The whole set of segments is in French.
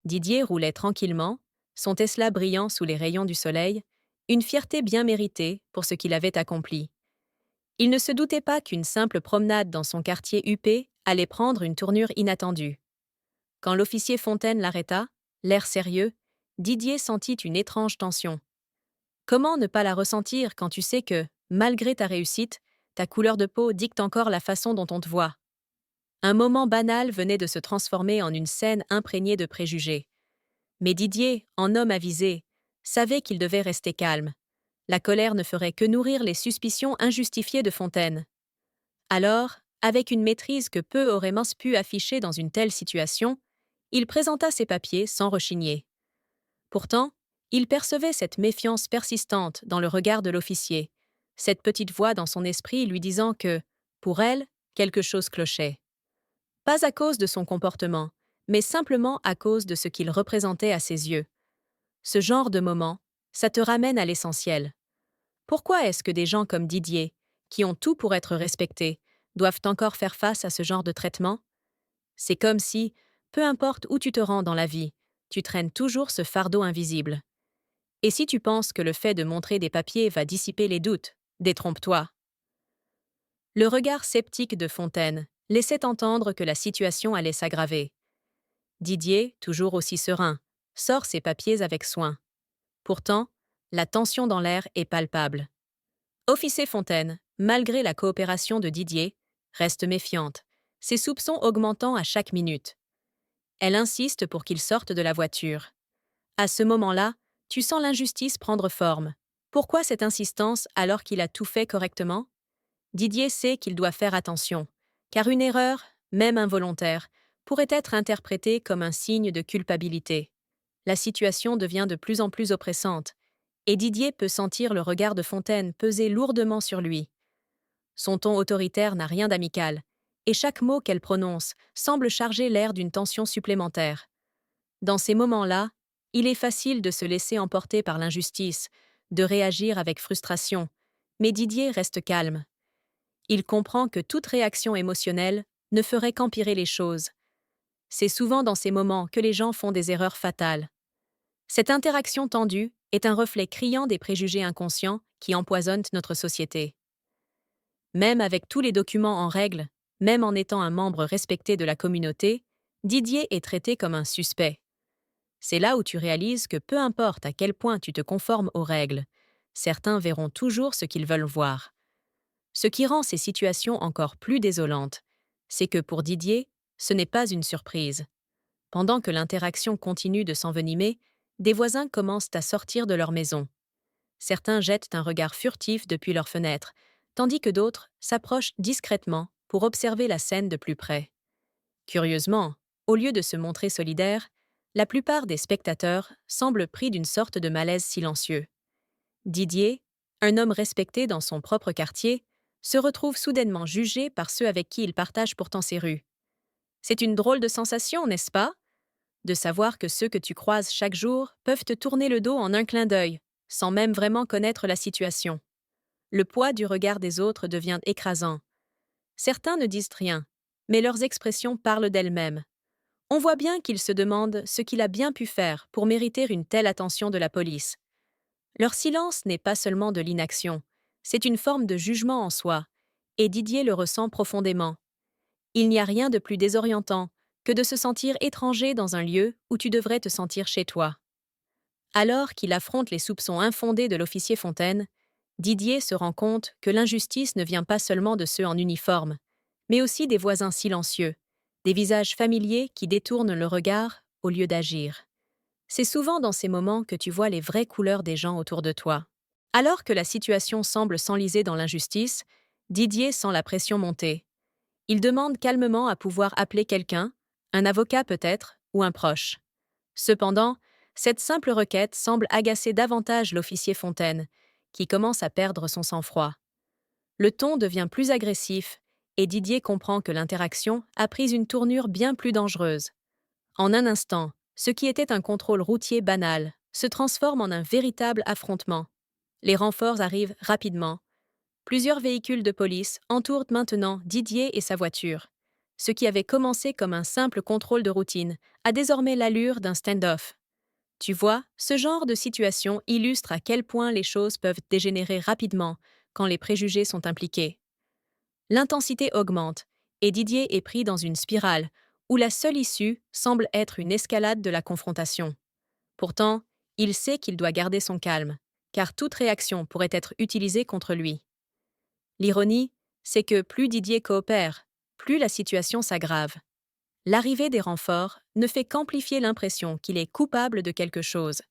Didier roulait tranquillement, son Tesla brillant sous les rayons du soleil, une fierté bien méritée pour ce qu'il avait accompli. Il ne se doutait pas qu'une simple promenade dans son quartier huppé allait prendre une tournure inattendue. Quand l'officier Fontaine l'arrêta, l'air sérieux, Didier sentit une étrange tension. Comment ne pas la ressentir quand tu sais que, malgré ta réussite, ta couleur de peau dicte encore la façon dont on te voit? Un moment banal venait de se transformer en une scène imprégnée de préjugés. Mais Didier, en homme avisé, savait qu'il devait rester calme. La colère ne ferait que nourrir les suspicions injustifiées de Fontaine. Alors, avec une maîtrise que peu auraient mince pu afficher dans une telle situation, il présenta ses papiers sans rechigner. Pourtant, il percevait cette méfiance persistante dans le regard de l'officier, cette petite voix dans son esprit lui disant que, pour elle, quelque chose clochait. Pas à cause de son comportement, mais simplement à cause de ce qu'il représentait à ses yeux. Ce genre de moment, ça te ramène à l'essentiel. Pourquoi est-ce que des gens comme Didier, qui ont tout pour être respectés, doivent encore faire face à ce genre de traitement? C'est comme si, peu importe où tu te rends dans la vie, tu traînes toujours ce fardeau invisible. Et si tu penses que le fait de montrer des papiers va dissiper les doutes, détrompe-toi. Le regard sceptique de Fontaine laissait entendre que la situation allait s'aggraver. Didier, toujours aussi serein, sort ses papiers avec soin. Pourtant, la tension dans l'air est palpable. Officier Fontaine, malgré la coopération de Didier, reste méfiante, ses soupçons augmentant à chaque minute. Elle insiste pour qu'il sorte de la voiture. À ce moment-là, tu sens l'injustice prendre forme. Pourquoi cette insistance alors qu'il a tout fait correctement? Didier sait qu'il doit faire attention, car une erreur, même involontaire, pourrait être interprétée comme un signe de culpabilité. La situation devient de plus en plus oppressante, et Didier peut sentir le regard de Fontaine peser lourdement sur lui. Son ton autoritaire n'a rien d'amical, et chaque mot qu'elle prononce semble charger l'air d'une tension supplémentaire. Dans ces moments-là, il est facile de se laisser emporter par l'injustice, de réagir avec frustration, mais Didier reste calme. Il comprend que toute réaction émotionnelle ne ferait qu'empirer les choses. C'est souvent dans ces moments que les gens font des erreurs fatales. Cette interaction tendue est un reflet criant des préjugés inconscients qui empoisonnent notre société. Même avec tous les documents en règle, même en étant un membre respecté de la communauté, Didier est traité comme un suspect. C'est là où tu réalises que peu importe à quel point tu te conformes aux règles, certains verront toujours ce qu'ils veulent voir. Ce qui rend ces situations encore plus désolantes, c'est que pour Didier, ce n'est pas une surprise. Pendant que l'interaction continue de s'envenimer, des voisins commencent à sortir de leur maison. Certains jettent un regard furtif depuis leurs fenêtres, tandis que d'autres s'approchent discrètement pour observer la scène de plus près. Curieusement, au lieu de se montrer solidaires, la plupart des spectateurs semblent pris d'une sorte de malaise silencieux. Didier, un homme respecté dans son propre quartier, se retrouve soudainement jugé par ceux avec qui il partage pourtant ses rues. C'est une drôle de sensation, n'est-ce pas? De savoir que ceux que tu croises chaque jour peuvent te tourner le dos en un clin d'œil, sans même vraiment connaître la situation. Le poids du regard des autres devient écrasant. Certains ne disent rien, mais leurs expressions parlent d'elles-mêmes. On voit bien qu'ils se demandent ce qu'il a bien pu faire pour mériter une telle attention de la police. Leur silence n'est pas seulement de l'inaction, c'est une forme de jugement en soi, et Didier le ressent profondément. Il n'y a rien de plus désorientant que de se sentir étranger dans un lieu où tu devrais te sentir chez toi. Alors qu'il affronte les soupçons infondés de l'officier Fontaine, Didier se rend compte que l'injustice ne vient pas seulement de ceux en uniforme, mais aussi des voisins silencieux, des visages familiers qui détournent le regard au lieu d'agir. C'est souvent dans ces moments que tu vois les vraies couleurs des gens autour de toi. Alors que la situation semble s'enliser dans l'injustice, Didier sent la pression monter. Il demande calmement à pouvoir appeler quelqu'un, un avocat peut-être, ou un proche. Cependant, cette simple requête semble agacer davantage l'officier Fontaine, qui commence à perdre son sang-froid. Le ton devient plus agressif, et Didier comprend que l'interaction a pris une tournure bien plus dangereuse. En un instant, ce qui était un contrôle routier banal se transforme en un véritable affrontement. Les renforts arrivent rapidement. Plusieurs véhicules de police entourent maintenant Didier et sa voiture. Ce qui avait commencé comme un simple contrôle de routine a désormais l'allure d'un stand-off. Tu vois, ce genre de situation illustre à quel point les choses peuvent dégénérer rapidement quand les préjugés sont impliqués. L'intensité augmente, et Didier est pris dans une spirale où la seule issue semble être une escalade de la confrontation. Pourtant, il sait qu'il doit garder son calme, car toute réaction pourrait être utilisée contre lui. L'ironie, c'est que plus Didier coopère, plus la situation s'aggrave. L'arrivée des renforts ne fait qu'amplifier l'impression qu'il est coupable de quelque chose.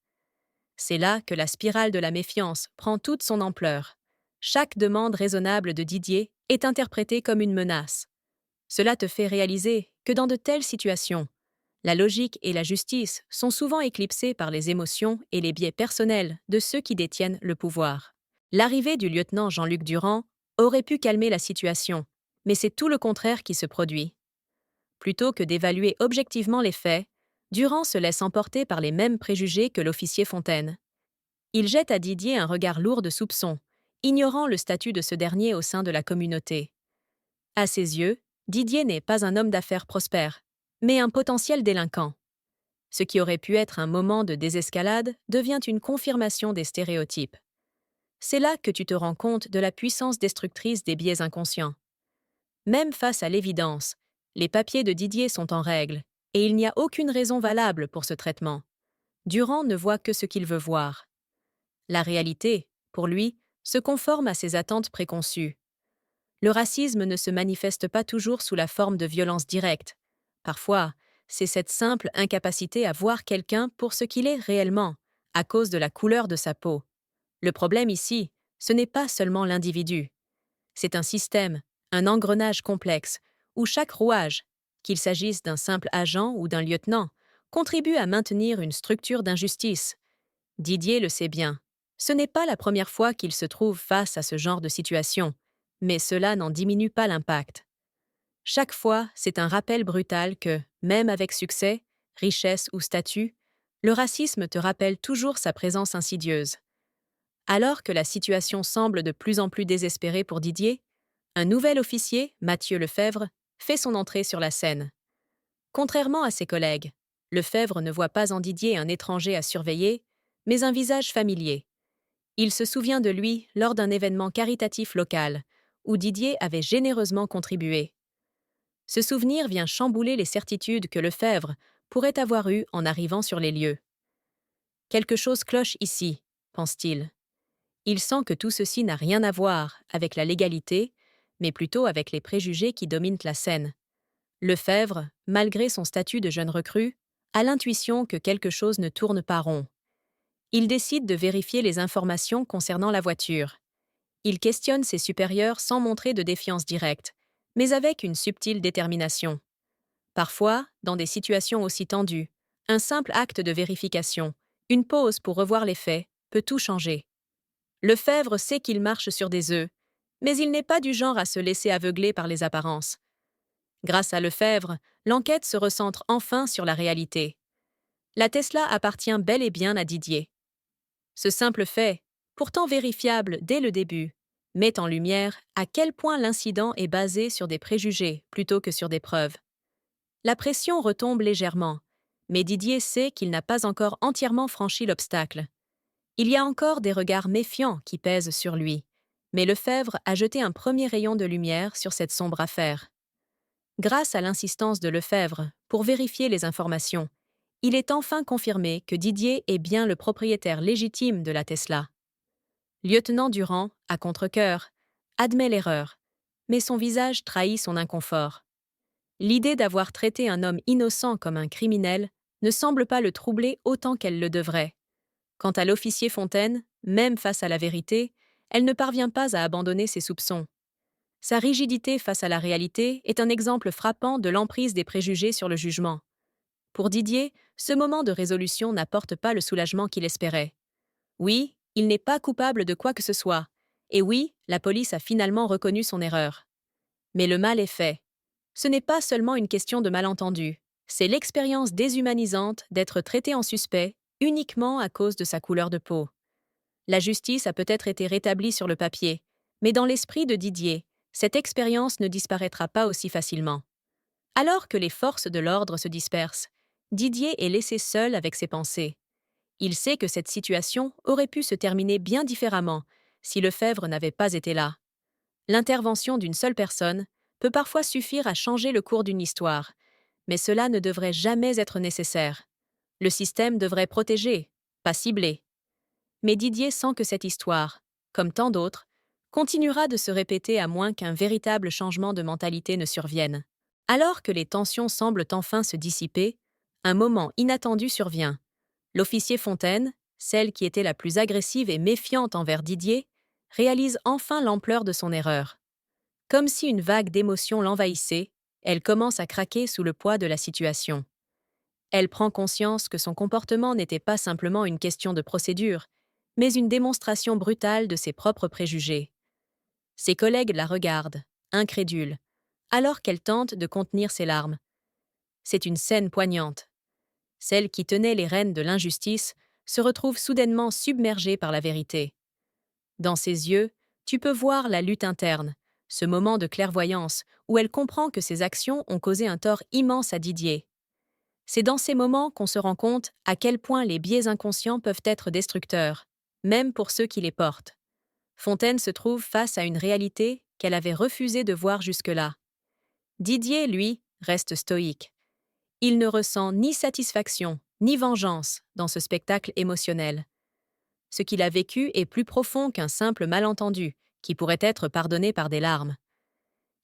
C'est là que la spirale de la méfiance prend toute son ampleur. Chaque demande raisonnable de Didier est interprétée comme une menace. Cela te fait réaliser que dans de telles situations, la logique et la justice sont souvent éclipsées par les émotions et les biais personnels de ceux qui détiennent le pouvoir. L'arrivée du lieutenant Jean-Luc Durand aurait pu calmer la situation, mais c'est tout le contraire qui se produit. Plutôt que d'évaluer objectivement les faits, Durand se laisse emporter par les mêmes préjugés que l'officier Fontaine. Il jette à Didier un regard lourd de soupçons, ignorant le statut de ce dernier au sein de la communauté. À ses yeux, Didier n'est pas un homme d'affaires prospère, mais un potentiel délinquant. Ce qui aurait pu être un moment de désescalade devient une confirmation des stéréotypes. C'est là que tu te rends compte de la puissance destructrice des biais inconscients. Même face à l'évidence, les papiers de Didier sont en règle, et il n'y a aucune raison valable pour ce traitement. Durand ne voit que ce qu'il veut voir. La réalité, pour lui, se conforme à ses attentes préconçues. Le racisme ne se manifeste pas toujours sous la forme de violence directe. Parfois, c'est cette simple incapacité à voir quelqu'un pour ce qu'il est réellement, à cause de la couleur de sa peau. Le problème ici, ce n'est pas seulement l'individu. C'est un système, un engrenage complexe, où chaque rouage, qu'il s'agisse d'un simple agent ou d'un lieutenant, contribue à maintenir une structure d'injustice. Didier le sait bien. Ce n'est pas la première fois qu'il se trouve face à ce genre de situation, mais cela n'en diminue pas l'impact. Chaque fois, c'est un rappel brutal que, même avec succès, richesse ou statut, le racisme te rappelle toujours sa présence insidieuse. Alors que la situation semble de plus en plus désespérée pour Didier, un nouvel officier, Mathieu Lefebvre, fait son entrée sur la scène. Contrairement à ses collègues, Lefebvre ne voit pas en Didier un étranger à surveiller, mais un visage familier. Il se souvient de lui lors d'un événement caritatif local, où Didier avait généreusement contribué. Ce souvenir vient chambouler les certitudes que Lefebvre pourrait avoir eues en arrivant sur les lieux. Quelque chose cloche ici, pense-t-il. Il sent que tout ceci n'a rien à voir avec la légalité, mais plutôt avec les préjugés qui dominent la scène. Lefebvre, malgré son statut de jeune recrue, a l'intuition que quelque chose ne tourne pas rond. Il décide de vérifier les informations concernant la voiture. Il questionne ses supérieurs sans montrer de défiance directe, mais avec une subtile détermination. Parfois, dans des situations aussi tendues, un simple acte de vérification, une pause pour revoir les faits, peut tout changer. Lefebvre sait qu'il marche sur des œufs, mais il n'est pas du genre à se laisser aveugler par les apparences. Grâce à Lefebvre, l'enquête se recentre enfin sur la réalité. La Tesla appartient bel et bien à Didier. Ce simple fait, pourtant vérifiable dès le début, met en lumière à quel point l'incident est basé sur des préjugés plutôt que sur des preuves. La pression retombe légèrement, mais Didier sait qu'il n'a pas encore entièrement franchi l'obstacle. Il y a encore des regards méfiants qui pèsent sur lui, mais Lefebvre a jeté un premier rayon de lumière sur cette sombre affaire. Grâce à l'insistance de Lefebvre pour vérifier les informations, il est enfin confirmé que Didier est bien le propriétaire légitime de la Tesla. Lieutenant Durand, à contre-cœur, admet l'erreur, mais son visage trahit son inconfort. L'idée d'avoir traité un homme innocent comme un criminel ne semble pas le troubler autant qu'elle le devrait. Quant à l'officier Fontaine, même face à la vérité, elle ne parvient pas à abandonner ses soupçons. Sa rigidité face à la réalité est un exemple frappant de l'emprise des préjugés sur le jugement. Pour Didier, ce moment de résolution n'apporte pas le soulagement qu'il espérait. Oui, il n'est pas coupable de quoi que ce soit. Et oui, la police a finalement reconnu son erreur. Mais le mal est fait. Ce n'est pas seulement une question de malentendu. C'est l'expérience déshumanisante d'être traité en suspect uniquement à cause de sa couleur de peau. La justice a peut-être été rétablie sur le papier, mais dans l'esprit de Didier, cette expérience ne disparaîtra pas aussi facilement. Alors que les forces de l'ordre se dispersent, Didier est laissé seul avec ses pensées. Il sait que cette situation aurait pu se terminer bien différemment si Lefebvre n'avait pas été là. L'intervention d'une seule personne peut parfois suffire à changer le cours d'une histoire, mais cela ne devrait jamais être nécessaire. Le système devrait protéger, pas cibler. Mais Didier sent que cette histoire, comme tant d'autres, continuera de se répéter à moins qu'un véritable changement de mentalité ne survienne. Alors que les tensions semblent enfin se dissiper, un moment inattendu survient. L'officier Fontaine, celle qui était la plus agressive et méfiante envers Didier, réalise enfin l'ampleur de son erreur. Comme si une vague d'émotion l'envahissait, elle commence à craquer sous le poids de la situation. Elle prend conscience que son comportement n'était pas simplement une question de procédure, mais une démonstration brutale de ses propres préjugés. Ses collègues la regardent, incrédules, alors qu'elle tente de contenir ses larmes. C'est une scène poignante. Celle qui tenait les rênes de l'injustice se retrouve soudainement submergée par la vérité. Dans ses yeux, tu peux voir la lutte interne, ce moment de clairvoyance où elle comprend que ses actions ont causé un tort immense à Didier. C'est dans ces moments qu'on se rend compte à quel point les biais inconscients peuvent être destructeurs, même pour ceux qui les portent. Fontaine se trouve face à une réalité qu'elle avait refusé de voir jusque-là. Didier, lui, reste stoïque. Il ne ressent ni satisfaction, ni vengeance dans ce spectacle émotionnel. Ce qu'il a vécu est plus profond qu'un simple malentendu, qui pourrait être pardonné par des larmes.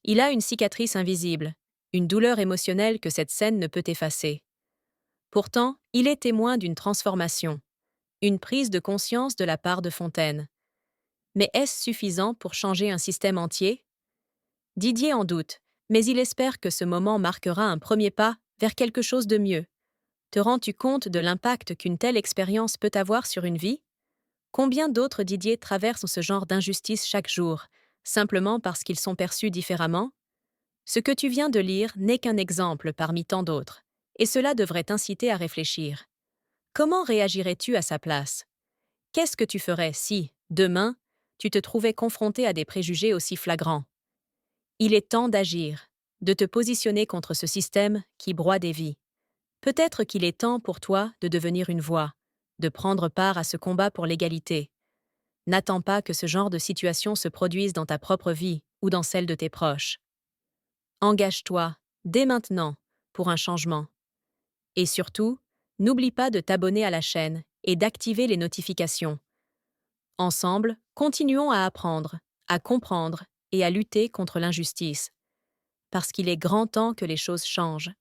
Il a une cicatrice invisible, une douleur émotionnelle que cette scène ne peut effacer. Pourtant, il est témoin d'une transformation, une prise de conscience de la part de Fontaine. Mais est-ce suffisant pour changer un système entier? Didier en doute, mais il espère que ce moment marquera un premier pas vers quelque chose de mieux. Te rends-tu compte de l'impact qu'une telle expérience peut avoir sur une vie? Combien d'autres Didier traversent ce genre d'injustice chaque jour, simplement parce qu'ils sont perçus différemment? Ce que tu viens de lire n'est qu'un exemple parmi tant d'autres, et cela devrait t'inciter à réfléchir. Comment réagirais-tu à sa place? Qu'est-ce que tu ferais si, demain, tu te trouvais confronté à des préjugés aussi flagrants? Il est temps d'agir, de te positionner contre ce système qui broie des vies. Peut-être qu'il est temps pour toi de devenir une voix, de prendre part à ce combat pour l'égalité. N'attends pas que ce genre de situation se produise dans ta propre vie ou dans celle de tes proches. Engage-toi, dès maintenant, pour un changement. Et surtout, n'oublie pas de t'abonner à la chaîne et d'activer les notifications. Ensemble, continuons à apprendre, à comprendre et à lutter contre l'injustice. Parce qu'il est grand temps que les choses changent.